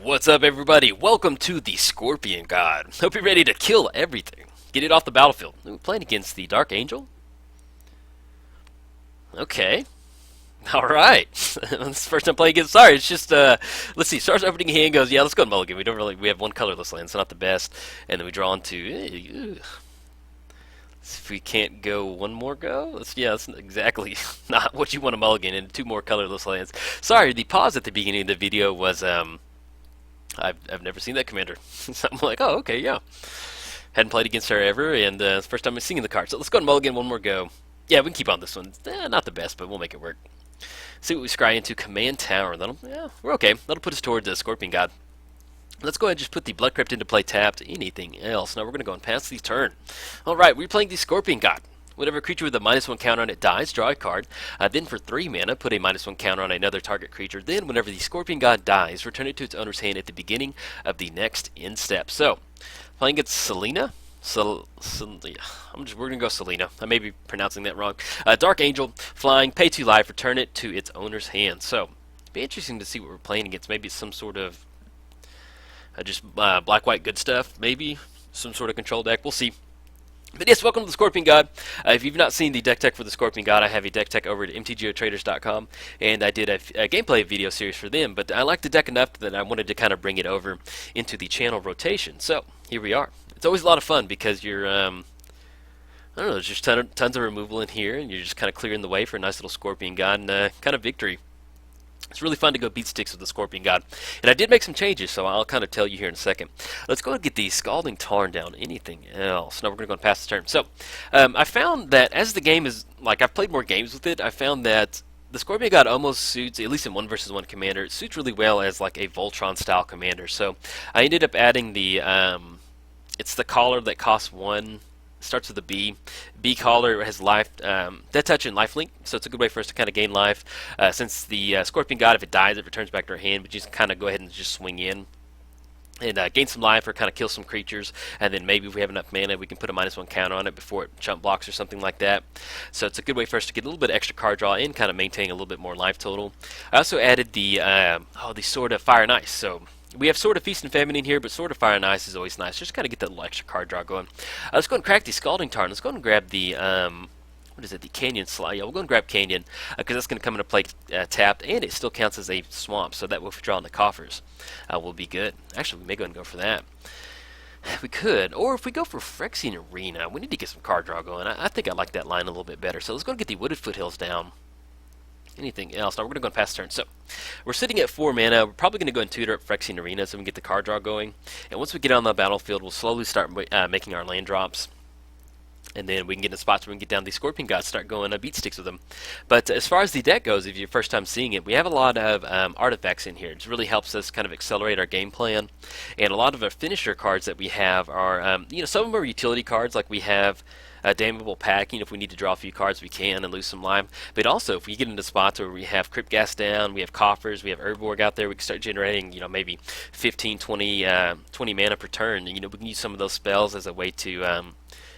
What's up, everybody? Welcome to the Scorpion God. Hope you're ready to kill everything. Get it off the battlefield. Ooh, playing against the Dark Angel? Okay. Alright. This is the first time playing against. Sorry, it's just, let's see. Starts opening hand, goes, yeah, let's go mulligan. We have one colorless land, so not the best. And then we draw into, let's see if we can't go one more go. That's exactly not what you want to mulligan, and two more colorless lands. Sorry, the pause at the beginning of the video was, I've never seen that commander. So I'm like, oh, okay, yeah. Hadn't played against her ever, and it's the first time I'm seeing the card. So let's go and mulligan one more go. Yeah, we can keep on this one. Not the best, but we'll make it work. See what we scry into. Command Tower. We're okay. That'll put us towards the Scorpion God. Let's go ahead and just put the Blood Crypt into play tapped. Anything else? Now we're going to go and pass the turn. Alright, we're playing the Scorpion God. Whenever a creature with a -1 counter on it dies, draw a card. Then for 3 mana, put a -1 counter on another target creature. Then whenever the Scorpion God dies, return it to its owner's hand at the beginning of the next end step. So, playing against Selenia. We're gonna go Selenia. I may be pronouncing that wrong. Dark Angel, flying, pay 2 life, return it to its owner's hand. So, it'd be interesting to see what we're playing against. Maybe it's some sort of just black-white good stuff. Maybe some sort of control deck. We'll see. But yes, welcome to the Scorpion God. If you've not seen the deck tech for the Scorpion God, I have a deck tech over at mtgotraders.com, and I did a gameplay video series for them, but I like the deck enough that I wanted to kind of bring it over into the channel rotation. So, here we are. It's always a lot of fun because you're, I don't know, there's just tons of removal in here, and you're just kind of clearing the way for a nice little Scorpion God and kind of victory. It's really fun to go beat sticks with the Scorpion God. And I did make some changes, so I'll kind of tell you here in a second. Let's go and get the Scalding Tarn down. Anything else? Now we're going to go and pass the turn. So, I found that as the game is, like, I've played more games with it, I found that the Scorpion God almost suits, at least in 1 versus 1 commander, it suits really well as, like, a Voltron-style commander. So, I ended up adding the, it's the collar that costs 1. Starts with a B. B collar has life, death touch and life link, so it's a good way for us to kind of gain life. Since the Scorpion God, if it dies, it returns back to our hand, but you can kind of go ahead and just swing in and gain some life or kind of kill some creatures, and then maybe if we have enough mana, we can put a -1 counter on it before it chump blocks or something like that. So it's a good way for us to get a little bit extra card draw and kind of maintain a little bit more life total. I also added the Sword of Fire and Ice. So we have Sword of Feast and Famine in here, but Sword of Fire and Ice is always nice. Just kind of get that little extra card draw going. Let's go and crack the Scalding Tarn. Let's go and grab the, what is it, the Canyon Slide. Yeah, we'll go and grab Canyon, because that's going to come into play tapped, and it still counts as a swamp, so that if we draw in the coffers, will be good. Actually, we may go and go for that. We could, or if we go for Phyrexian Arena, we need to get some card draw going. I think I like that line a little bit better. So let's go and get the Wooded Foothills down. Anything else? Now we're going to go and pass turn. So we're sitting at 4 mana. We're probably going to go and tutor up Phyrexian Arena so we can get the card draw going. And once we get on the battlefield, we'll slowly start making our land drops. And then we can get in spots where we can get down the Scorpion Gods, start going beat sticks with them. But as far as the deck goes, if you're first time seeing it, we have a lot of artifacts in here. It really helps us kind of accelerate our game plan. And a lot of our finisher cards that we have are, some of them are utility cards, like we have Damnable Pack. If we need to draw a few cards, we can and lose some life. But also, if we get into spots where we have Crypt Gas down, we have Coffers, we have Urborg out there, we can start generating, maybe 15, 20 mana per turn. We can use some of those spells as a way to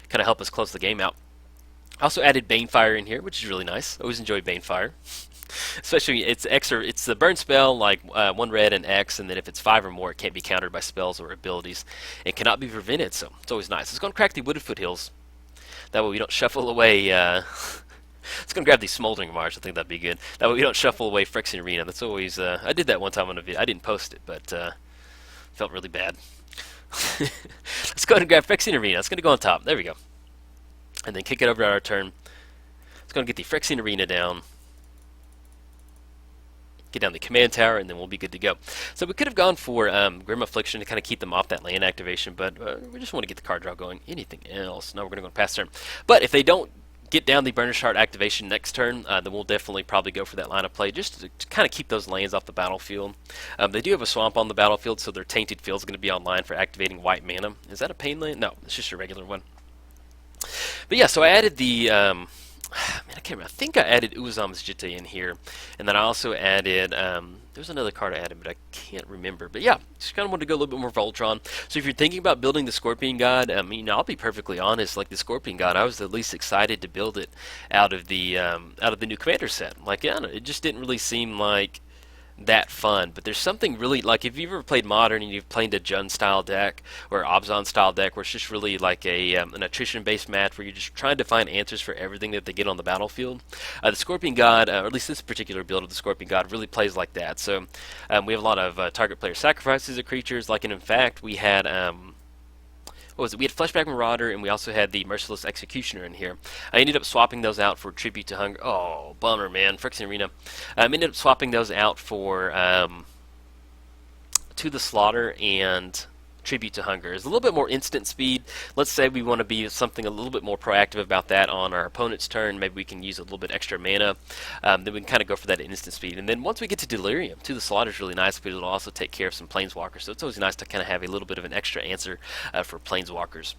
kind of help us close the game out. I also added Banefire in here, which is really nice. I always enjoy Banefire. Especially, it's the burn spell, like 1 red and X, and then if it's 5 or more, it can't be countered by spells or abilities. It cannot be prevented, so it's always nice. Let's go and crack the Wooded Foothills. That way we don't shuffle away, let's go and grab the Smoldering Marsh. I think that'd be good. That way we don't shuffle away Phyrexian Arena. That's always, I did that one time on a video. I didn't post it, but felt really bad. Let's go ahead and grab Phyrexian Arena. It's going to go on top. There we go. And then kick it over at our turn. Let's go and get the Phyrexian Arena down. Get down the Command Tower, and then we'll be good to go. So we could have gone for Grim Affliction to kind of keep them off that land activation, but we just want to get the card draw going. Anything else? No, we're going to go past turn. But if they don't get down the Burnished Heart activation next turn, then we'll definitely probably go for that line of play, just to kind of keep those lands off the battlefield. They do have a swamp on the battlefield, so their Tainted Field is going to be online for activating white mana. Is that a pain land? No, it's just a regular one. But yeah, so I added the... man, I can't remember. I think I added Uzom's Jitte in here, and then I also added, there's another card I added, but I can't remember. But yeah, just kind of wanted to go a little bit more Voltron. So if you're thinking about building the Scorpion God, I'll be perfectly honest, like the Scorpion God, I was the least excited to build it out of the new Commander set. Like, yeah, it just didn't really seem like that fun, but there's something really like if you've ever played Modern and you've played a Jund style deck or Obzon style deck where it's just really like an attrition based match where you're just trying to find answers for everything that they get on the battlefield. The Scorpion God, or at least this particular build of the Scorpion God, really plays like that. So we have a lot of target player sacrifices of creatures. Like, and in fact, we had what was it? We had Fleshback Marauder, and we also had the Merciless Executioner in here. I ended up swapping those out for Tribute to Hunger. Oh, bummer, man. Phyrexian Arena. I ended up swapping those out for To the Slaughter and Tribute to Hunger. It's a little bit more instant speed. Let's say we want to be something a little bit more proactive about that on our opponent's turn. Maybe we can use a little bit extra mana. Then we can kind of go for that instant speed. And then once we get to Delirium, To the Slaughter is really nice because it'll also take care of some Planeswalkers. So it's always nice to kind of have a little bit of an extra answer for Planeswalkers.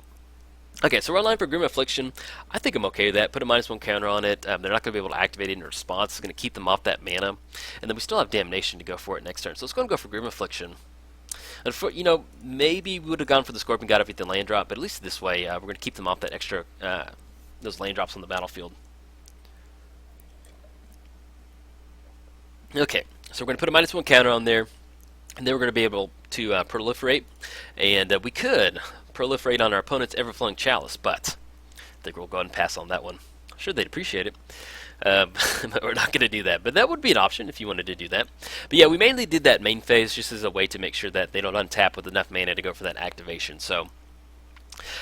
Okay, so we're online for Grim Affliction. I think I'm okay with that. Put a -1 counter on it. They're not going to be able to activate it in response. It's going to keep them off that mana. And then we still have Damnation to go for it next turn. So let's go and go for Grim Affliction. And for, maybe we would have gone for the Scorpion God if we had the land drop, but at least this way, we're going to keep them off that extra, those land drops on the battlefield. Okay, so we're going to put a -1 counter on there, and then we're going to be able to proliferate, and we could proliferate on our opponent's Everflowing Chalice, but I think we'll go ahead and pass on that one. I'm sure they'd appreciate it. But we're not going to do that. But that would be an option if you wanted to do that. But yeah, we mainly did that main phase just as a way to make sure that they don't untap with enough mana to go for that activation. So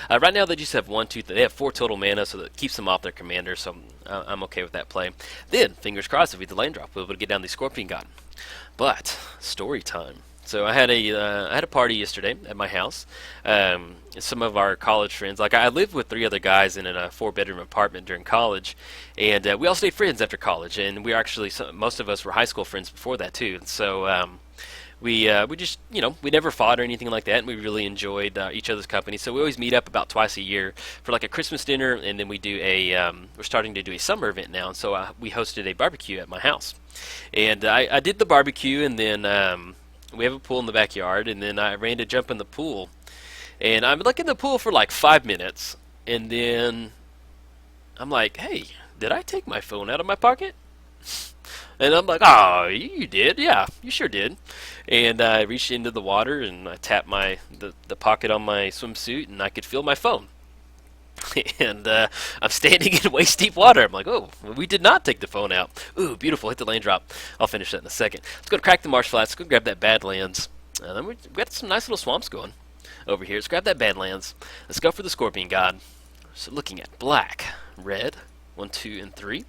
right now they just have they have 4 total mana, so that keeps them off their commander. So I'm okay with that play. Then, fingers crossed, if we had the lane drop, we'll be able to get down the Scorpion God. But story time. So I had a party yesterday at my house. Some of our college friends, like I lived with 3 other guys in a 4-bedroom apartment during college, and we all stayed friends after college. And we were actually most of us were high school friends before that too. So we just we never fought or anything like that, and we really enjoyed each other's company. So we always meet up about twice a year for like a Christmas dinner, and then we do we're starting to do a summer event now. And so we hosted a barbecue at my house, and I did the barbecue, and then. We have a pool in the backyard, and then I ran to jump in the pool. And I'm like in the pool for like 5 minutes, and then I'm like, hey, did I take my phone out of my pocket? And I'm like, oh, you did? Yeah, you sure did. And I reached into the water, and I tapped the pocket on my swimsuit, and I could feel my phone. And I'm standing in waist-deep water. I'm like, oh, we did not take the phone out. Ooh, beautiful. Hit the lane drop. I'll finish that in a second. Let's go to crack the marsh flats. Let's go grab that Badlands. Then we've got some nice little swamps going over here. Let's grab that Badlands. Let's go for the Scorpion God. So looking at black, red, 1, 2, and 3.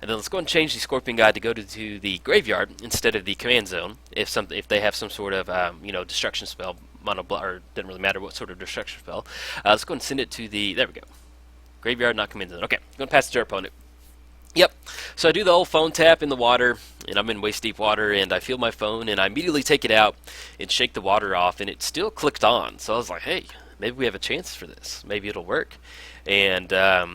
And then let's go and change the Scorpion God to go to the graveyard instead of the command zone. If they have some sort of destruction spell, or doesn't really matter what sort of destruction spell. Let's go and send it to there we go. Graveyard, not command zone. Okay, I'm going to pass it to our opponent. Yep. So I do the old phone tap in the water, and I'm in waist deep water, and I feel my phone, and I immediately take it out and shake the water off, and it still clicked on. So I was like, hey, maybe we have a chance for this. Maybe it'll work. And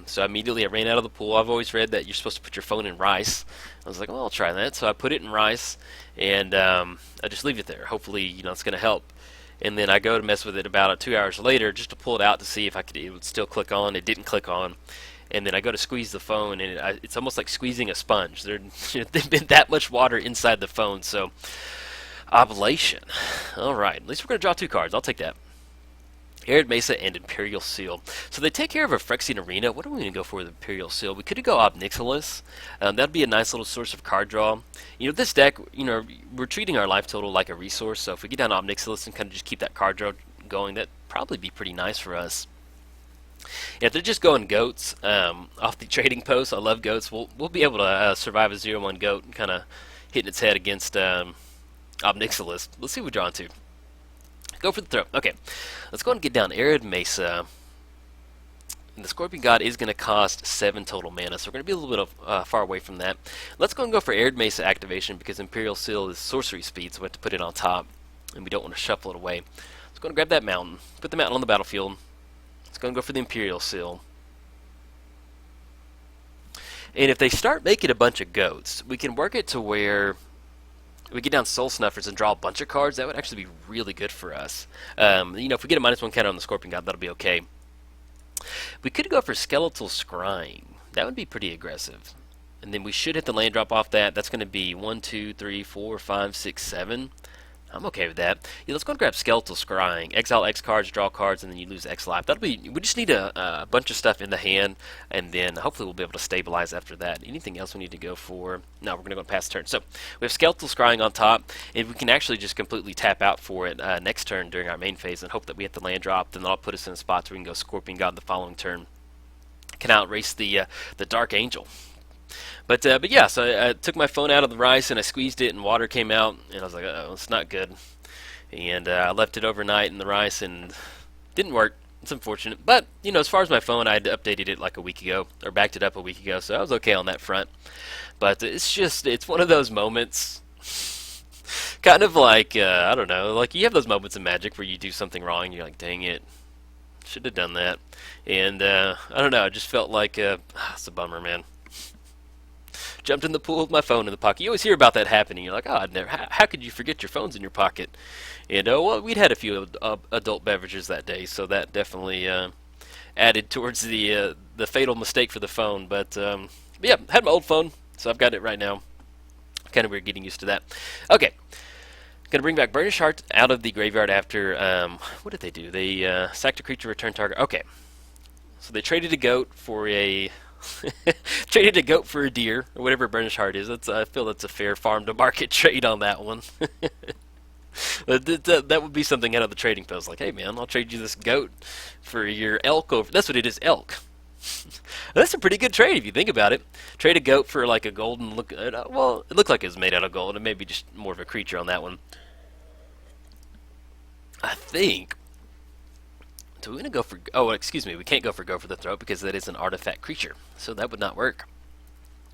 so immediately I ran out of the pool. I've always read that you're supposed to put your phone in rice. I was like, well, I'll try that. So I put it in rice, and I just leave it there. Hopefully, it's going to help. And then I go to mess with it about 2 hours later just to pull it out to see if it would still click on. It didn't click on. And then I go to squeeze the phone, and it's almost like squeezing a sponge. There's been that much water inside the phone. So, Oblation. All right. At least we're going to draw 2 cards. I'll take that. Arid Mesa and Imperial Seal. So they take care of a Phyrexian Arena. What are we going to go for with Imperial Seal? We could go Obnixilis. That'd be a nice little source of card draw. This deck, we're treating our life total like a resource. So if we get down Obnixilis and kind of just keep that card draw going, that'd probably be pretty nice for us. Yeah, if they're just going goats off the trading post, I love goats. We'll be able to survive a 0-1 goat and kind of hitting its head against Obnixilis. Let's see what we draw into. Go for the throw. Okay, let's go and get down Arid Mesa. And the Scorpion God is going to cost 7 total mana, so we're going to be a little bit far away from that. Let's go and go for Arid Mesa activation because Imperial Seal is sorcery speed, so we have to put it on top, and we don't want to shuffle it away. Let's go and grab that mountain. Put the mountain on the battlefield. Let's go and go for the Imperial Seal. And if they start making a bunch of goats, we can work it to where we get down Soul Snuffers and draw a bunch of cards. That would actually be really good for us. If we get a -1 counter on the Scorpion God, that'll be okay. We could go for Skeletal Scrying. That would be pretty aggressive. and then we should hit the land drop off that. That's going to be 1, 2, 3, 4, 5, 6, 7. I'm okay with that. Yeah, let's go and grab Skeletal Scrying. Exile X cards, draw cards, and then you lose X life. That'll be. We just need a bunch of stuff in the hand, and then hopefully we'll be able to stabilize after that. Anything else we need to go for? No, we're going to go past turn. So we have Skeletal Scrying on top, and we can actually just completely tap out for it next turn during our main phase, and hope that we hit the land drop. Then that'll put us in a spot where we can go Scorpion God the following turn. Can outrace the Dark Angel. But yeah, so I took my phone out of the rice and I squeezed it and water came out and I was like, oh, it's not good. And I left it overnight in the rice and didn't work. It's unfortunate. But, you know, as far as my phone, I'd updated it like a week ago, or backed it up a week ago, so I was okay on that front. But it's one of those moments, kind of like, I don't know, like you have those moments in Magic where you do something wrong and you're like, dang it, should have done that. And I don't know, I just felt like, it's a bummer, man. Jumped in the pool with my phone in the pocket. You always hear about that happening. You're like, oh, I'd never. How could you forget your phones in your pocket? And well, we'd had a few adult beverages that day, so that definitely added towards the fatal mistake for the phone. But yeah, had my old phone, so I've got it right now. Kind of weird getting used to that. Okay, gonna bring back Burnished Heart out of the graveyard after. What did they do? They sacked a creature, return target. Okay, so they traded a goat for a. Traded a goat for a deer, or whatever Burnished Heart is. I feel that's a fair farm to market trade on that one. That would be something out of the trading post. Like, hey man, I'll trade you this goat for your elk over. That's what it is, elk. That's a pretty good trade if you think about it. Trade a goat for like a golden look. Well, it looked like it was made out of gold. It may be just more of a creature on that one. I think. So we're going to go for... Oh, excuse me. We can't go for the Throat because that is an artifact creature. So that would not work.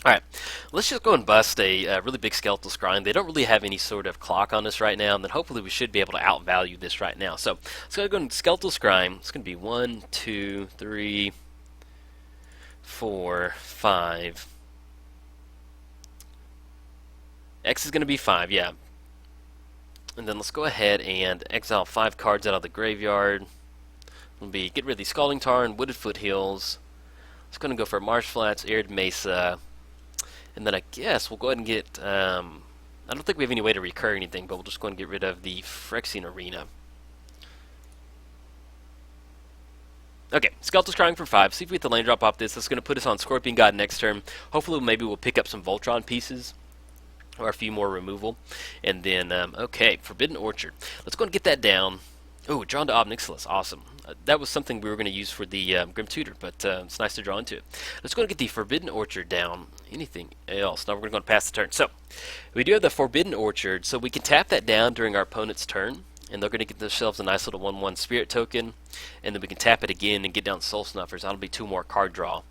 Alright. Let's just go and bust a really big Skeletal Scrying. They don't really have any sort of clock on us right now. And then hopefully we should be able to outvalue this right now. So let's go and Skeletal Scrying. It's going to be 1, 2, 3, 4, 5. X is going to be 5, yeah. And then let's go ahead and exile 5 cards out of the graveyard. Will be get rid of the Scalding Tarn, Wooded Foothills. It's going to go for Marsh Flats, Arid Mesa, and then I guess we'll go ahead and get. I don't think we have any way to recur anything, but we'll just go and get rid of the Phyrexian Arena. Okay, Skeletal Scrying for 5. See if we get the land drop off this. That's going to put us on Scorpion God next turn. Hopefully, maybe we'll pick up some Voltron pieces. Or a few more removal. And then, okay, Forbidden Orchard. Let's go and get that down. Oh, drawn to Ob Nixilis. Awesome. That was something we were going to use for the Grim Tutor, but it's nice to draw into it. Let's go and get the Forbidden Orchard down. Anything else? Now we're going to go past the turn. So, we do have the Forbidden Orchard, so we can tap that down during our opponent's turn, and they're going to get themselves a nice little 1/1 Spirit token, and then we can tap it again and get down Soul Snuffers. That'll be 2 more card draw.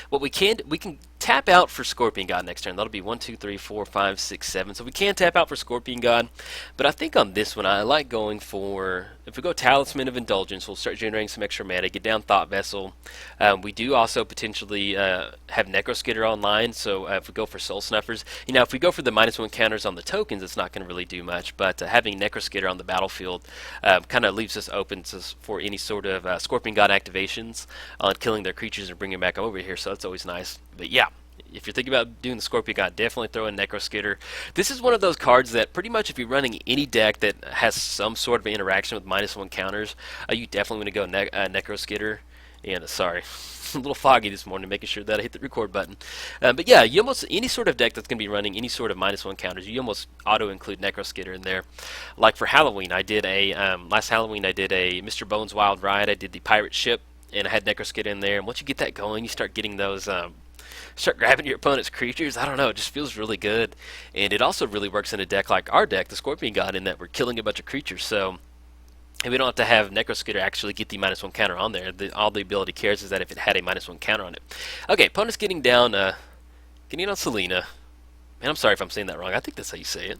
What we can tap out for Scorpion God next turn. That'll be 1, 2, 3, 4, 5, 6, 7. So we can tap out for Scorpion God, but I think on this one I like going for, if we go Talisman of Indulgence, we'll start generating some extra mana, get down Thought Vessel. We do also potentially have Necroskitter online, so if we go for Soul Snuffers, you know, if we go for the -1 counters on the tokens, it's not going to really do much, but having Necroskitter on the battlefield kind of leaves us open for any sort of Scorpion God activations on killing their creatures and bringing them back over here, so that's always nice. But yeah, if you're thinking about doing the Scorpion God, definitely throw in Necroskitter. This is one of those cards that pretty much if you're running any deck that has some sort of interaction with -1 counters, you definitely want to go Necroskitter. And sorry, a little foggy this morning, making sure that I hit the record button. But yeah, you almost any sort of deck that's going to be running any sort of -1 counters, you almost auto-include Necroskitter in there. Like for Halloween, I did a last Halloween I did a Mr. Bones Wild Ride. I did the Pirate Ship, and I had Necroskitter in there. And once you get that going, you start getting those. Start grabbing your opponent's creatures. I don't know, it just feels really good. And it also really works in a deck like our deck, the Scorpion God, in that we're killing a bunch of creatures. So and we don't have to have Necroskitter actually get the -1 counter on there. All the ability cares is that if it had a -1 counter on it. Okay, opponent's getting down Selenia. Man, I'm sorry if I'm saying that wrong. I think that's how you say it.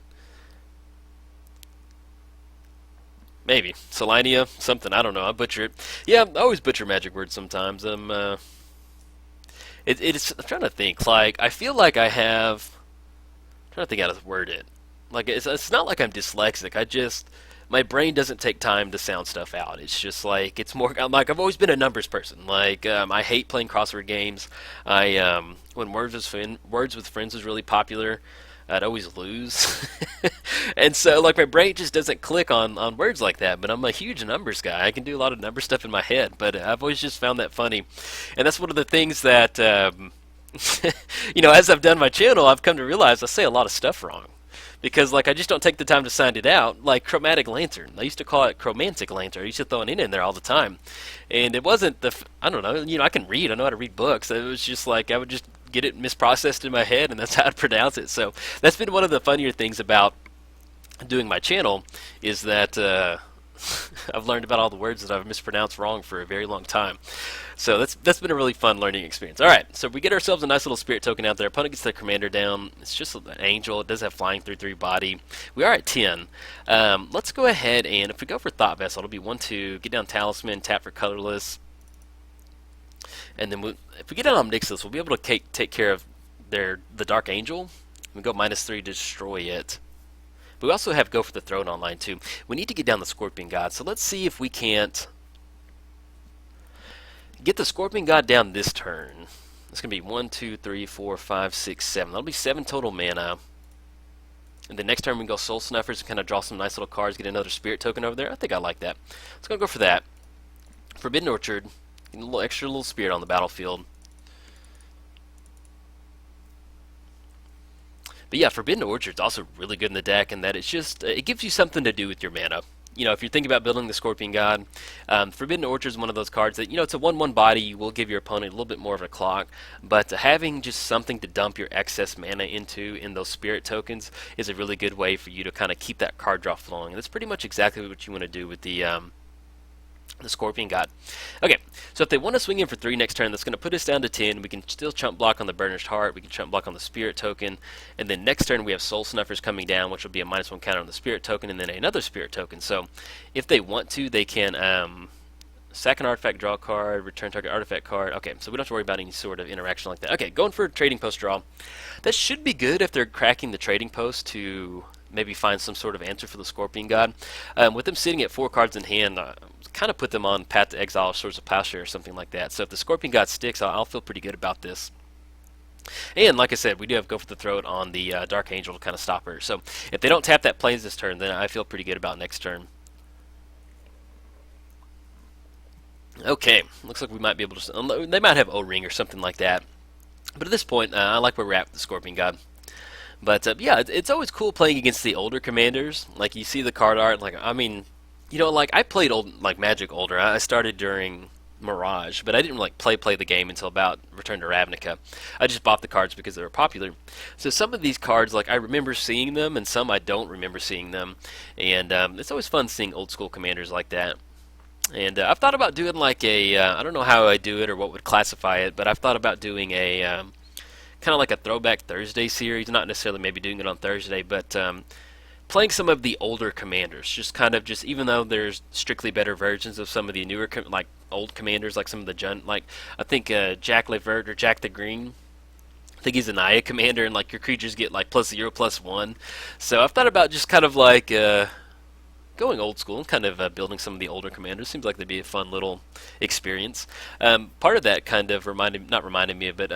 Maybe. Selenia, something, I don't know. I butcher it. Yeah, I always butcher magic words sometimes. It's I'm trying to think. Like, I feel like I have. I'm trying to think how to word it. Like, it's not like I'm dyslexic. My brain doesn't take time to sound stuff out. It's just like it's more. I've always been a numbers person. Like I hate playing crossword games. When when Words with Friends was really popular, I'd always lose. And so like my brain just doesn't click on words like that. But I'm a huge numbers guy. I can do a lot of number stuff in my head, but I've always just found that funny. And that's one of the things that as I've done my channel, I've come to realize I say a lot of stuff wrong. Because like I just don't take the time to sound it out. Like chromatic lantern, I used to call it chromantic lantern. I used to throw an in there all the time, and it wasn't I don't know. I can read. I know how to read books. It was just like I would just get it misprocessed in my head, and that's how I'd pronounce it. So that's been one of the funnier things about doing my channel is that I've learned about all the words that I've mispronounced wrong for a very long time. So that's been a really fun learning experience. All right, so we get ourselves a nice little spirit token out there. Opponent gets their commander down. It's just an angel. It does have flying 3/3 body. We are at 10. Let's go ahead and if we go for Thought Vessel, it'll be 1/2. Get down Talisman, tap for colorless, and then if we get down Omnixus, we'll be able to take care of the Dark Angel. We go -3 to destroy it. But we also have Go for the Throne online too. We need to get down the Scorpion God. So let's see if we can't get the Scorpion God down this turn. It's going to be 1, 2, 3, 4, 5, 6, 7. That'll be 7 total mana. And the next turn we can go Soul Snuffers and kind of draw some nice little cards, get another Spirit Token over there. I think I like that. Let's go for that. Forbidden Orchard. Get a little extra little Spirit on the battlefield. But yeah, Forbidden Orchard's also really good in the deck in that it's just, it gives you something to do with your mana. If you're thinking about building the Scorpion God, Forbidden Orchard is one of those cards that, it's a 1/1 body. You will give your opponent a little bit more of a clock, but having just something to dump your excess mana into in those Spirit tokens is a really good way for you to kind of keep that card draw flowing. And that's pretty much exactly what you want to do with the Scorpion God. Okay, so if they want to swing in for 3 next turn, that's going to put us down to 10. We can still chump block on the Burnished Heart. We can chump block on the Spirit Token. And then next turn we have Soul Snuffers coming down, which will be a -1 counter on the Spirit Token, and then another Spirit Token. So if they want to, they can sack an artifact, draw a card, return target artifact card. Okay, so we don't have to worry about any sort of interaction like that. Okay, going for a Trading Post draw. That should be good if they're cracking the Trading Post to maybe find some sort of answer for the Scorpion God. With them sitting at 4 cards in hand, kind of put them on Path to Exile, Swords of Pasture, or something like that. So if the Scorpion God sticks, I'll feel pretty good about this. And like I said, we do have Go for the Throat on the Dark Angel to kind of stop her. So if they don't tap that Plains this turn, then I feel pretty good about next turn. Okay, looks like we might be able to... They might have O-Ring or something like that. But at this point, I like where we're at with the Scorpion God. But yeah, it's always cool playing against the older commanders. Like you see the card art, like like I played Magic older. I started during Mirage, but I didn't play the game until about Return to Ravnica. I just bought the cards because they were popular. So some of these cards, I remember seeing them, and some I don't remember seeing them. And it's always fun seeing old school commanders like that. And I've thought about doing I don't know how I do it or what would classify it, but I've thought about doing a kind of like a Throwback Thursday series, not necessarily maybe doing it on Thursday, but playing some of the older commanders, just even though there's strictly better versions of some of the newer old commanders, like some of the I think Jack Levert or Jack the Green. I think he's an Naya commander, and your creatures get +0/+1. So I've thought about just kind of going old school and kind of building some of the older commanders. Seems like they'd be a fun little experience. Part of that kind of not reminded me, but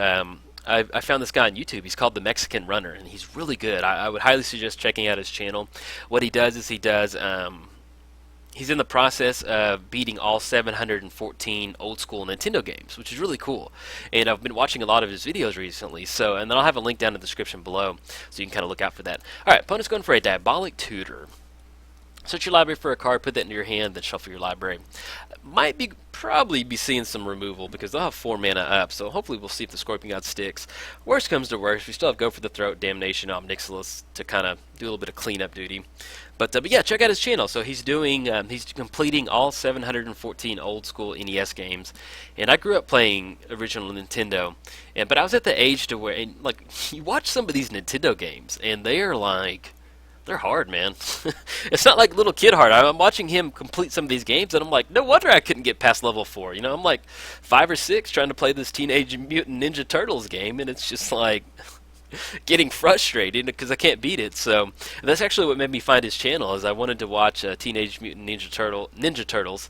I found this guy on YouTube. He's called the Mexican Runner, and he's really good. I would highly suggest checking out his channel. What he does is he's in the process of beating all 714 old school Nintendo games, which is really cool. And I've been watching a lot of his videos recently. And then I'll have a link down in the description below, so you can kind of look out for that. All right, opponent's going for a Diabolic Tutor. Search your library for a card, put that into your hand, then shuffle your library. Probably be seeing some removal because they'll have 4 mana up, so hopefully we'll see if the Scorpion God sticks. Worst comes to worst, we still have Go for the Throat, Damnation, Omnixilus to kind of do a little bit of cleanup duty. But yeah, check out his channel. So he's completing all 714 old school NES games, and I grew up playing original Nintendo, but I was at the age to where, you watch some of these Nintendo games, and they're hard, man. It's not like little kid hard. I'm watching him complete some of these games, and I'm like, no wonder I couldn't get past level 4. I'm 5 or 6 trying to play this Teenage Mutant Ninja Turtles game, and it's just getting frustrated because I can't beat it. So that's actually what made me find his channel, is I wanted to watch Teenage Mutant Ninja Turtles,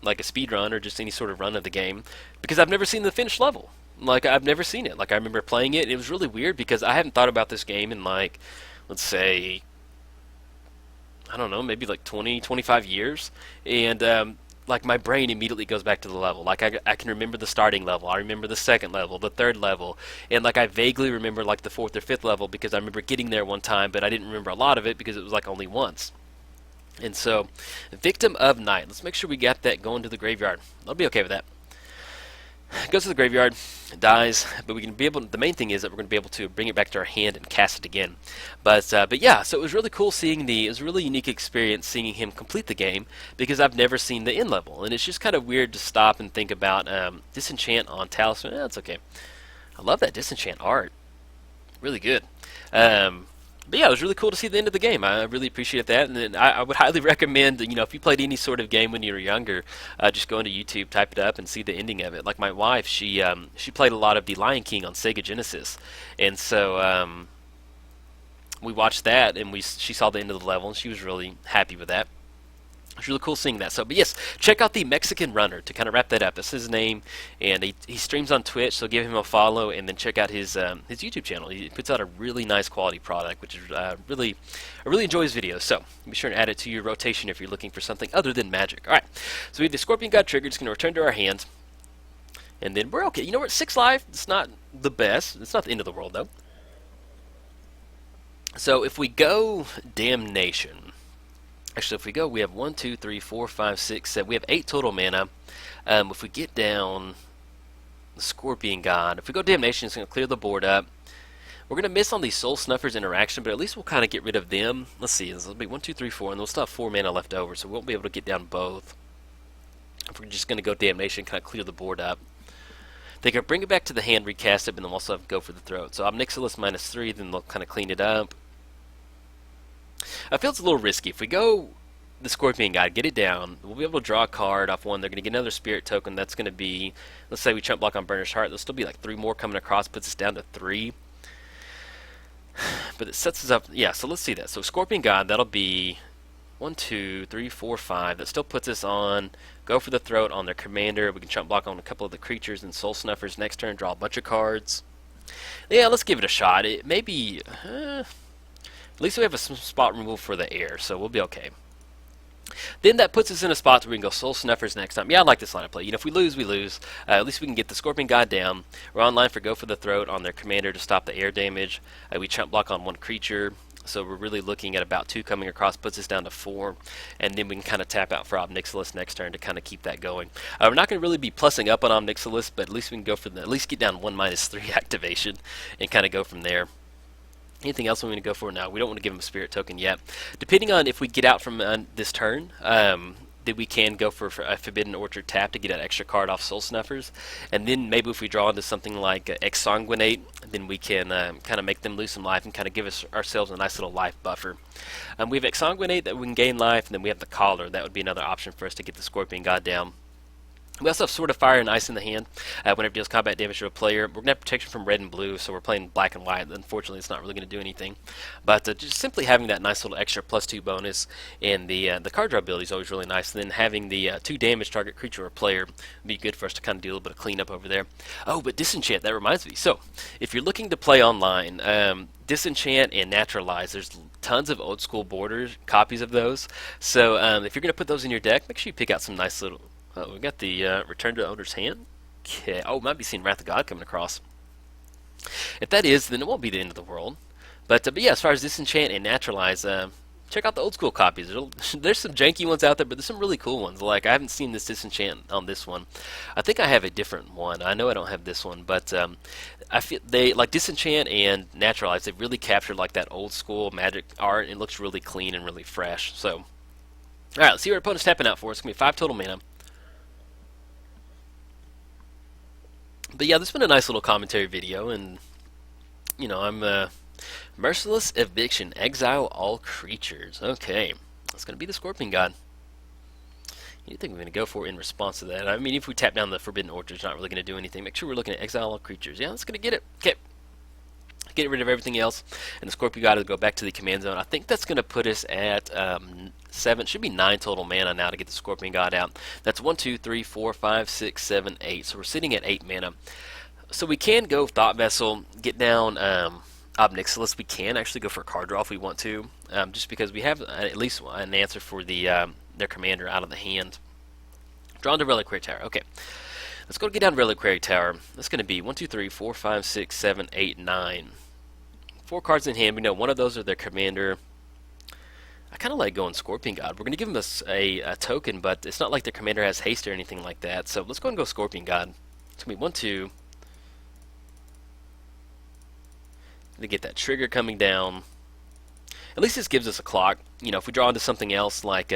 like a speed run or just any sort of run of the game, because I've never seen the finished level. Like I've never seen it. Like I remember playing it. And it was really weird because I hadn't thought about this game in like, let's say, I don't know, maybe like 20, 25 years. And like my brain immediately goes back to the level. Like I can remember the starting level. I remember the second level, the third level, and like I vaguely remember like the fourth or fifth level because I remember getting there one time, but I didn't remember a lot of it because it was like only once. And so, Victim of Night. Let's make sure we got that going to the graveyard. I'll be okay with that. Goes to the graveyard, dies, but we can be able. The main thing is that we're going to be able to bring it back to our hand and cast it again. But yeah, so it was really cool seeing the. It was a really unique experience seeing him complete the game because I've never seen the end level, and it's just kind of weird to stop and think about disenchant on talisman. That's okay. I love that disenchant art. Really good. But yeah, it was really cool to see the end of the game. I really appreciate that, and I would highly recommend, if you played any sort of game when you were younger, just go into YouTube, type it up, and see the ending of it. Like my wife, she played a lot of The Lion King on Sega Genesis, and so we watched that, and she saw the end of the level, and she was really happy with that. It's really cool seeing that. So, but yes, check out the Mexican Runner to kind of wrap that up. That's his name, and he streams on Twitch. So give him a follow, and then check out his YouTube channel. He puts out a really nice quality product, which is I really enjoy his videos. So be sure to add it to your rotation if you're looking for something other than magic. All right. So we have the Scorpion God triggered. It's going to return to our hand, and then we're okay. We're at 6 life. It's not the best. It's not the end of the world though. So if we go Damnation. Actually, if we go, we have 1, 2, 3, 4, 5, 6, 7. We have 8 total mana. If we get down the Scorpion God, if we go Damnation, it's going to clear the board up. We're going to miss on the Soul Snuffers interaction, but at least we'll kind of get rid of them. Let's see, this will be 1, 2, 3, 4, and we'll still have 4 mana left over, so we won't be able to get down both. If we're just going to go Damnation, kind of clear the board up. They can bring it back to the hand, recast it, and then we'll also have to go for the throat. So Omnixilus -3, then they'll kind of clean it up. I feel it's a little risky. If we go the Scorpion God, get it down, we'll be able to draw a card off one. They're going to get another Spirit Token. That's going to be, let's say we chump block on Burnished Heart. There'll still be like 3 more coming across, puts us down to 3. But it sets us up, yeah, so let's see that. So Scorpion God, that'll be 1, 2, 3, 4, 5. That still puts us on, go for the throat on their commander. We can chump block on a couple of the creatures and Soul Snuffers next turn, draw a bunch of cards. Yeah, let's give it a shot. It may be... at least we have a spot removal for the air, so we'll be okay. Then that puts us in a spot where we can go Soul Snuffers next time. Yeah, I like this line of play. If we lose, we lose. At least we can get the Scorpion God down. We're online for go for the throat on their commander to stop the air damage. We chump block on 1 creature, so we're really looking at about 2 coming across, puts us down to 4. And then we can kind of tap out for Omnixilus next turn to kind of keep that going. We're not going to really be plussing up on Omnixilus, but at least we can go for at least get down 1 -3 activation and kind of go from there. Anything else we want to go for? No, we don't want to give him a Spirit Token yet. Depending on if we get out from this turn, then we can go for a Forbidden Orchard tap to get an extra card off Soul Snuffers. And then maybe if we draw into something like Exsanguinate, then we can kind of make them lose some life and kind of give ourselves a nice little life buffer. We have Exsanguinate that we can gain life, and then we have the Collar. That would be another option for us to get the Scorpion God down. We also have Sword of Fire and Ice in the hand. Whenever it deals combat damage to a player, we're going to have protection from red and blue, so we're playing black and white. Unfortunately, it's not really going to do anything. But just simply having that nice little extra +2 bonus, and the card draw ability is always really nice. And then having the 2 damage target creature or player would be good for us to kind of do a little bit of cleanup over there. Oh, but Disenchant, that reminds me. So, if you're looking to play online, Disenchant and Naturalize, there's tons of old school borders, copies of those. So, if you're going to put those in your deck, make sure you pick out some nice little... Oh, we got the Return to the Owner's Hand. Okay. Oh, might be seeing Wrath of God coming across. If that is, then it won't be the end of the world. But yeah, as far as Disenchant and Naturalize, check out the old school copies. There's some janky ones out there, but there's some really cool ones. Like, I haven't seen this Disenchant on this one. I think I have a different one. I know I don't have this one, but I feel they, like Disenchant and Naturalize, they've really captured like that old school magic art. It looks really clean and really fresh. So, all right, let's see what our opponent's tapping out for. It's going to be 5 total mana. But yeah, this has been a nice little commentary video, and I'm Merciless Eviction, exile all creatures. Okay, that's going to be the Scorpion God. You think we're going to go for in response to that? I mean, if we tap down the Forbidden Orchard, it's not really going to do anything. Make sure we're looking at exile all creatures. Yeah, that's going to get it. Okay. Get rid of everything else, and the Scorpion God will go back to the command zone. I think that's going to put us at 7, should be 9 total mana now to get the Scorpion God out. That's 1, 2, 3, 4, 5, 6, 7, 8. So we're sitting at 8 mana. So we can go Thought Vessel, get down Obnixilis. We can actually go for a card draw if we want to, just because we have at least an answer for their commander out of the hand. Drawn to Reliquary Tower. Okay, let's go get down Reliquary Tower. That's going to be 1, 2, 3, 4, 5, 6, 7, 8, 9. 4 cards in hand. We know one of those are their commander. I kind of like going Scorpion God. We're going to give them a token, but it's not like their commander has haste or anything like that. So let's go and go Scorpion God. It's going to be 1, 2. To get that trigger coming down. At least this gives us a clock. You know, if we draw into something else like, we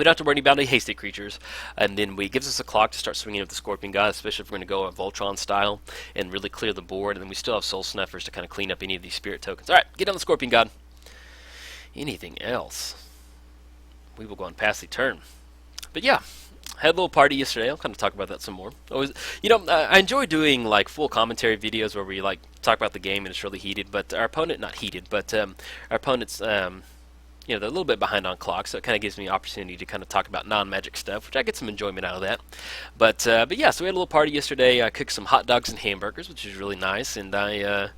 don't have to worry about any hasted creatures, and then we gives us a clock to start swinging with the Scorpion God, especially if we're going to go a Voltron style and really clear the board, and then we still have Soul Snuffers to kind of clean up any of these spirit tokens. Alright, get on the Scorpion God. Anything else? We will go and pass the turn. But yeah, had a little party yesterday. I'll kind of talk about that some more. Always, you know, I enjoy doing like full commentary videos where we like talk about the game and it's really heated. But our opponent, not heated, but our opponent's, you know, they're a little bit behind on clock, so it kind of gives me an opportunity to kind of talk about non-magic stuff, which I get some enjoyment out of that. But yeah, so we had a little party yesterday. I cooked some hot dogs and hamburgers, which is really nice. And I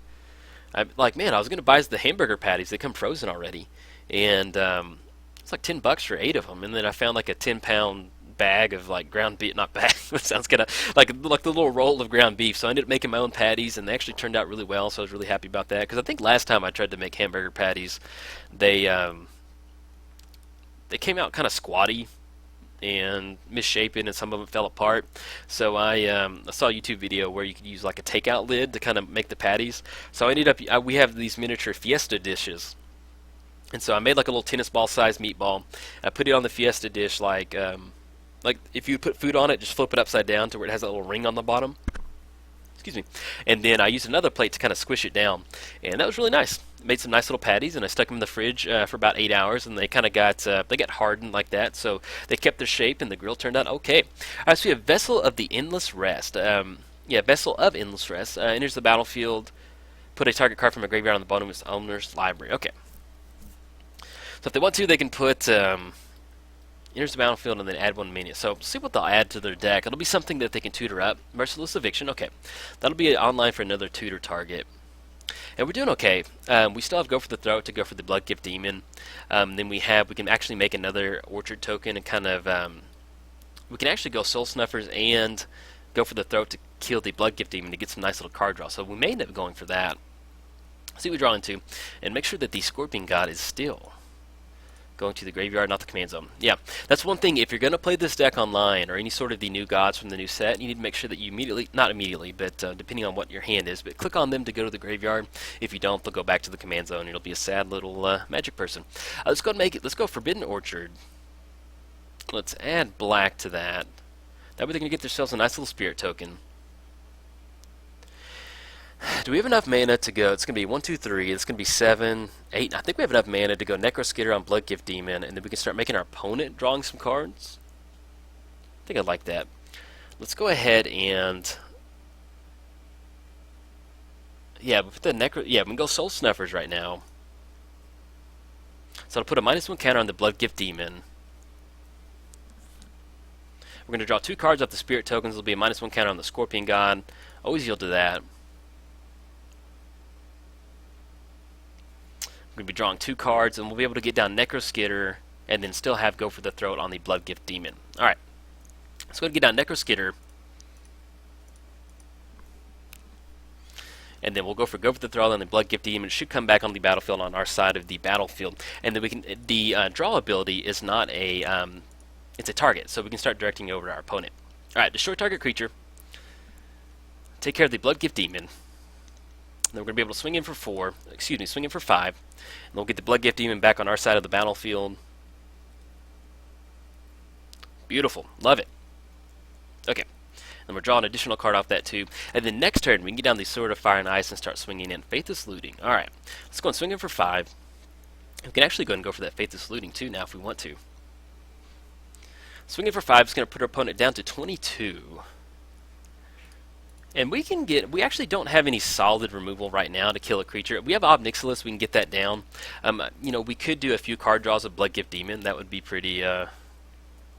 like, man, I was gonna buy the hamburger patties. They come frozen already, and it's like $10 for 8 of them. And then I found like a 10-pound bag of like ground beef, not bag, it sounds kind of like the little roll of ground beef. So I ended up making my own patties, and they actually turned out really well. So I was really happy about that, because I think last time I tried to make hamburger patties, they came out kind of squatty and misshapen, and some of them fell apart. So I saw a YouTube video where you could use like a takeout lid to kind of make the patties. So I ended up, we have these miniature Fiesta dishes, and so I made like a little tennis ball sized meatball. I put it on the Fiesta dish like if you put food on it, just flip it upside down to where it has a little ring on the bottom. Excuse me. And then I used another plate to kind of squish it down, and that was really nice. Made some nice little patties, and I stuck them in the fridge for about 8 hours, and they kind of got hardened like that, so they kept their shape, and the grill turned out okay. All right, so we have Vessel of the Endless Rest. Yeah, Vessel of Endless Rest enters the battlefield. Put a target card from a graveyard on the bottom of its owner's library. Okay. So if they want to, they can put enters the battlefield and then add 1 minion. So see what they'll add to their deck. It'll be something that they can tutor up. Merciless Eviction. Okay, that'll be online for another tutor target. And we're doing okay. We still have Go for the Throat to go for the Blood Gift Demon. Then we can actually make another Orchard token and kind of we can actually go Soul Snuffers and Go for the Throat to kill the Blood Gift Demon to get some nice little card draw. So we may end up going for that. See what we draw into, and make sure that the Scorpion God is still going to the graveyard, not the command zone. Yeah, that's one thing. If you're going to play this deck online or any sort of the new gods from the new set, you need to make sure that you not immediately, but depending on what your hand is, but click on them to go to the graveyard. If you don't, they'll go back to the command zone. It'll be a sad little magic person. Let's go and make it. Let's go Forbidden Orchard. Let's add black to that. That way they can get themselves a nice little spirit token. Do we have enough mana to go? It's going to be 1, 2, 3. It's going to be 7, 8. I think we have enough mana to go Necroskitter on Blood Gift Demon, and then we can start making our opponent drawing some cards. I think I'd like that. Let's go ahead and yeah, we put the we can go Soul Snuffers right now. So I'll put a -1 counter on the Blood Gift Demon. We're going to draw 2 cards off the Spirit tokens. There'll be a -1 counter on the Scorpion God. Always yield to that. We're going to be drawing 2 cards, and we'll be able to get down Necroskitter and then still have Go for the Throat on the Blood Gift Demon. Alright, let's go ahead and get down Necroskitter. And then we'll go for the Throat on the Blood Gift Demon. It should come back on the battlefield on our side of the battlefield. And then we can, the draw ability is not a, it's a target, so we can start directing it over to our opponent. Alright, destroy target creature. Take care of the Blood Gift Demon. Then we're going to be able to swing in for 4, swing in for 5, and we'll get the Blood Gift Demon back on our side of the battlefield. Beautiful. Love it. Okay. And we're drawing an additional card off that too. And then next turn, we can get down the Sword of Fire and Ice and start swinging in. Faithless Looting. Alright. Let's go and swing in for 5. We can actually go and go for that Faithless Looting too now if we want to. Swinging for 5 is going to put our opponent down to 22. And we actually don't have any solid removal right now to kill a creature. We have Obnixilis, we can get that down. You know, we could do a few card draws of Blood Gift Demon. That would be pretty,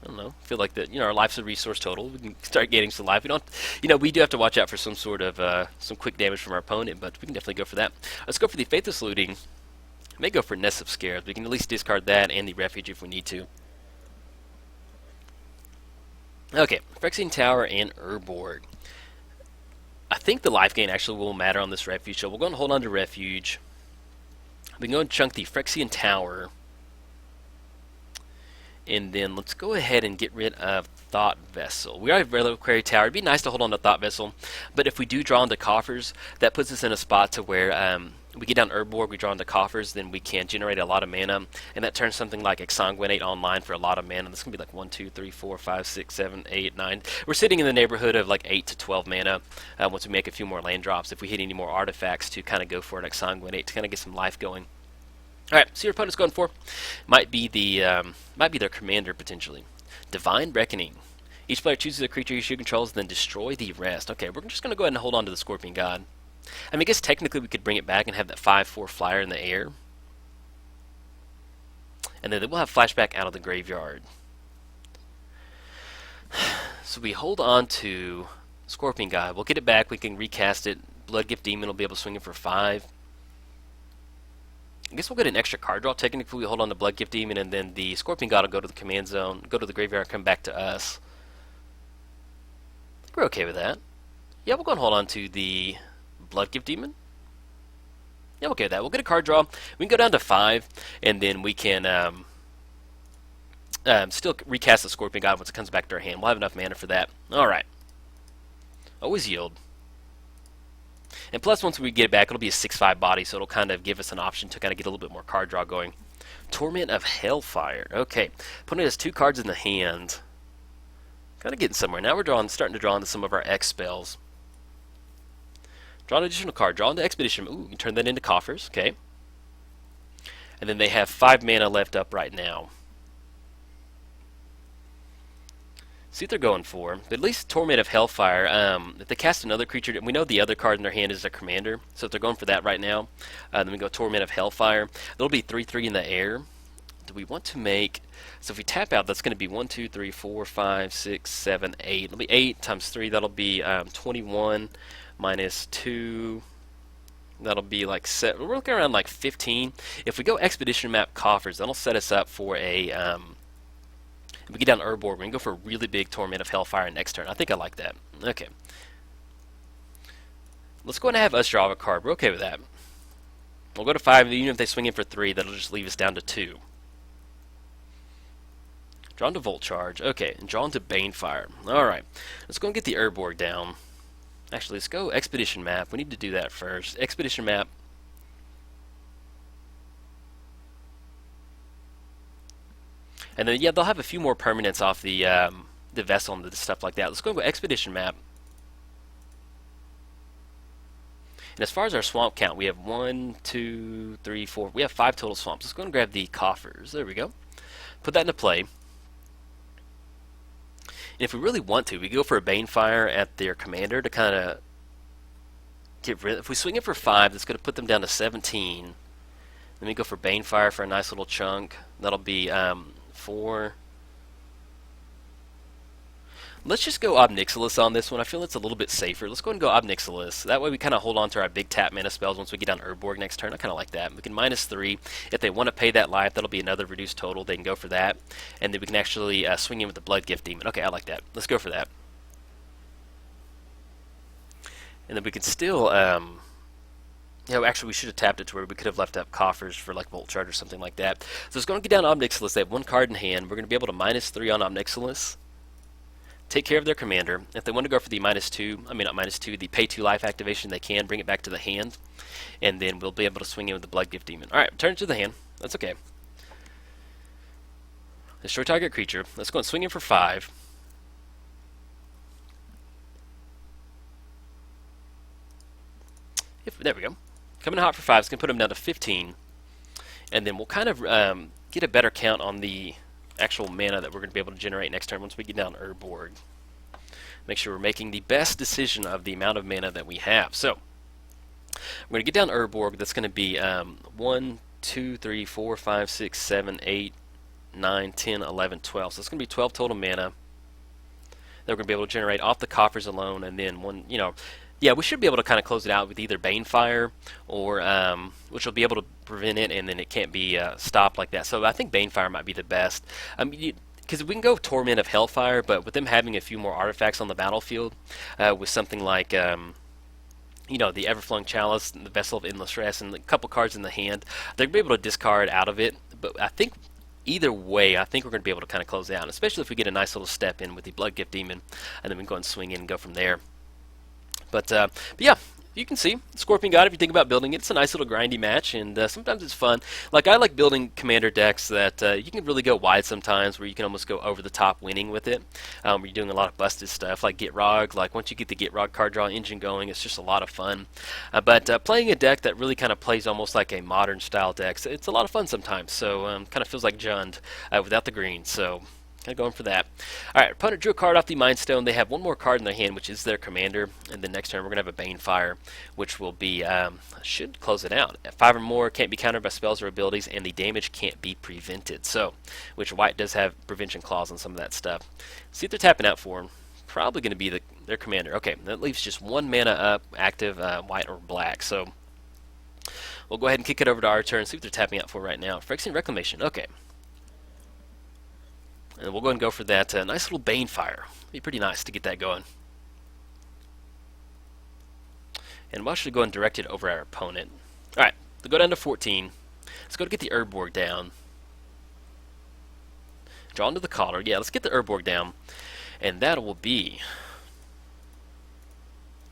I don't know. Feel like that. Our life's a resource total. We can start getting some life. We don't. We do have to watch out for some sort of some quick damage from our opponent, but we can definitely go for that. Let's go for the Faithless Looting. May go for Nest of Scares. We can at least discard that and the Refuge if we need to. Okay, Phyrexian Tower and Urborg. I think the life gain actually will matter on this Refuge, so we're going to hold on to Refuge. We can go and chunk the Phyrexian Tower. And then let's go ahead and get rid of Thought Vessel. We already have Reliquary Tower. It'd be nice to hold on to Thought Vessel, but if we do draw into coffers, that puts us in a spot to where we get down Urborg, we draw into coffers, then we can generate a lot of mana, and that turns something like Exsanguinate online for a lot of mana. This can be like 1, 2, 3, 4, 5, 6, 7, 8, 9. We're sitting in the neighborhood of like 8 to 12 mana once we make a few more land drops. If we hit any more artifacts to kind of go for an Exsanguinate to kind of get some life going. All right, see your opponent's going for. Might be their commander potentially. Divine Reckoning. Each player chooses a creature he controls, then destroy the rest. Okay, we're just going to go ahead and hold on to the Scorpion God. I mean, I guess technically we could bring it back and have that 5/4 flyer in the air, and then we'll have flashback out of the graveyard. So we hold on to Scorpion God. We'll get it back. We can recast it. Bloodgift Demon will be able to swing it for 5. I guess we'll get an extra card draw. Technically, we hold on to Bloodgift Demon, and then the Scorpion God will go to the command zone, go to the graveyard, and come back to us. I think we're okay with that. Yeah, we'll go and hold on to the Bloodgift Demon. Yeah, we're okay with that. We'll get a card draw. We can go down to 5, and then we can still recast the Scorpion God once it comes back to our hand. We'll have enough mana for that. All right. Always yield. And plus, once we get it back, it'll be a 6/5 body, so it'll kind of give us an option to kind of get a little bit more card draw going. Torment of Hellfire. Okay. Opponent has 2 cards in the hand. Kind of getting somewhere. Now we're starting to draw into some of our X spells. Draw an additional card. Draw into Expedition. Ooh, you can turn that into coffers. Okay. And then they have 5 mana left up right now. See what they're going for. But at least Torment of Hellfire. If they cast another creature, we know the other card in their hand is their commander. So if they're going for that right now, then we go Torment of Hellfire. There'll be 3/3 in the air. Do we want to make... So if we tap out, that's going to be 1, 2, 3, 4, 5, 6, 7, 8. It'll be 8 times 3. That'll be 21 minus 2. That'll be like... We're looking around like 15. If we go Expedition Map Coffers, that'll set us up for a... if we get down Urborg, we're going to go for a really big Torment of Hellfire next turn. I think I like that. Okay. Let's go ahead and have us draw a card. We're okay with that. We'll go to 5. Even if they swing in for 3, that'll just leave us down to 2. Draw into Volt Charge. Okay, and draw into Banefire. Alright. Let's go and get the Urborg down. Actually, let's go Expedition Map. We need to do that first. Expedition Map. And then, yeah, they'll have a few more permanents off the vessel and the stuff like that. Let's go Expedition Map. And as far as our swamp count, we have 1, 2, 3, 4. We have 5 total swamps. Let's go and grab the coffers. There we go. Put that into play. And if we really want to, we go for a Banefire at their commander to kind of get rid of... If we swing it for 5, that's going to put them down to 17. Then we go for Banefire for a nice little chunk. That'll be 4. Let's just go Obnixilis on this one. I feel it's a little bit safer. Let's go ahead and go Obnixilis. That way we kind of hold on to our big tap mana spells once we get down Urborg next turn. I kind of like that. We can -3. If they want to pay that life, that'll be another reduced total. They can go for that. And then we can actually swing in with the Bloodgift Demon. Okay, I like that. Let's go for that. And then we can still... actually, we should have tapped it to where we could have left up coffers for like Volt Charge or something like that. So it's going to get down Obnixilis. They have 1 card in hand. We're going to be able to -3 on Obnixilis. Take care of their commander. If they want to go for the -2, the pay 2 life activation, they can bring it back to the hand. And then we'll be able to swing in with the Bloodgift Demon. Alright, return it to the hand. That's okay. Destroy target creature. Let's go and swing in for 5. There we go. Coming hot for 5. It's going to put them down to 15. And then we'll kind of get a better count on the actual mana that we're going to be able to generate next turn once we get down Urborg. Make sure we're making the best decision of the amount of mana that we have. So, we're going to get down Urborg. That's going to be 1, 2, 3, 4, 5, 6, 7, 8, 9, 10, 11, 12. So it's going to be 12 total mana that we're going to be able to generate off the coffers alone, and then yeah, we should be able to kind of close it out with either Banefire or, which will be able to prevent it, and then it can't be stopped like that. So I think Banefire might be the best. Because we can go Torment of Hellfire, but with them having a few more artifacts on the battlefield, with something like, the Everflowing Chalice, and the Vessel of Endless Rest, and a couple cards in the hand, they're going to be able to discard out of it. But I think either way, I think we're going to be able to kind of close it out, especially if we get a nice little step in with the Blood Gift Demon, and then we can go and swing in and go from there. But yeah, you can see Scorpion God, if you think about building it, it's a nice little grindy match, and sometimes it's fun. Like, I like building commander decks that you can really go wide sometimes, where you can almost go over the top winning with it. Where you're doing a lot of busted stuff, like Gitrog. Like, once you get the Gitrog card draw engine going, it's just a lot of fun. But playing a deck that really kind of plays almost like a modern style deck, it's a lot of fun sometimes. So kind of feels like Jund without the green. So kind of going for that. Alright, opponent drew a card off the Mind Stone. They have one more card in their hand, which is their commander. And then next turn, we're going to have a Banefire, which will be, should close it out. At 5 or more, can't be countered by spells or abilities, and the damage can't be prevented. So, which white does have prevention clause on some of that stuff. See what they're tapping out for. Probably going to be their commander. Okay, that leaves just 1 mana up, active, white or black. So, we'll go ahead and kick it over to our turn, see what they're tapping out for right now. Phyrexian Reclamation. Okay. And we'll go ahead and go for that nice little Banefire. Be pretty nice to get that going. And we'll actually go and direct it over our opponent. Alright, we'll go down to 14. Let's go to get the Urborg down. Draw into the collar. Yeah, let's get the Urborg down. And that will be...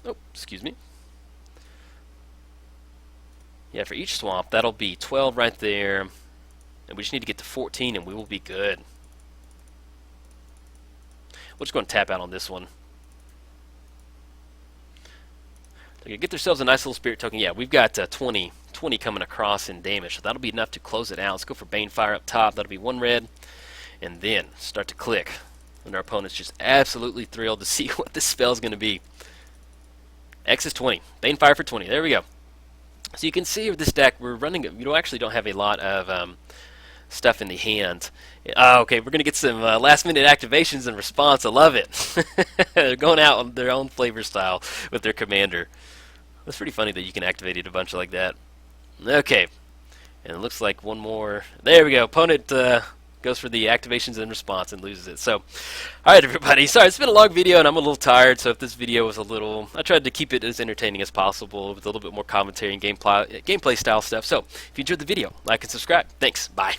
Oh, excuse me. Yeah, for each swamp, that'll be 12 right there. And we just need to get to 14 and we will be good. We'll just go and tap out on this one. They're going to get themselves a nice little Spirit Token. Yeah, we've got 20 coming across in damage, so that'll be enough to close it out. Let's go for Banefire up top. That'll be 1 red. And then start to click. And our opponent's just absolutely thrilled to see what this spell's going to be. X is 20. Banefire for 20. There we go. So you can see with this deck, we're running... actually don't have a lot of... stuff in the hand. Okay, we're going to get some last-minute activations in response. I love it. They're going out on their own flavor style with their commander. That's pretty funny that you can activate it a bunch like that. Okay, and it looks like one more. There we go. Opponent goes for the activations in response and loses it. So, alright everybody, sorry, it's been a long video and I'm a little tired, so if this video was a little... I tried to keep it as entertaining as possible with a little bit more commentary and gameplay style stuff. So, if you enjoyed the video, like and subscribe. Thanks. Bye.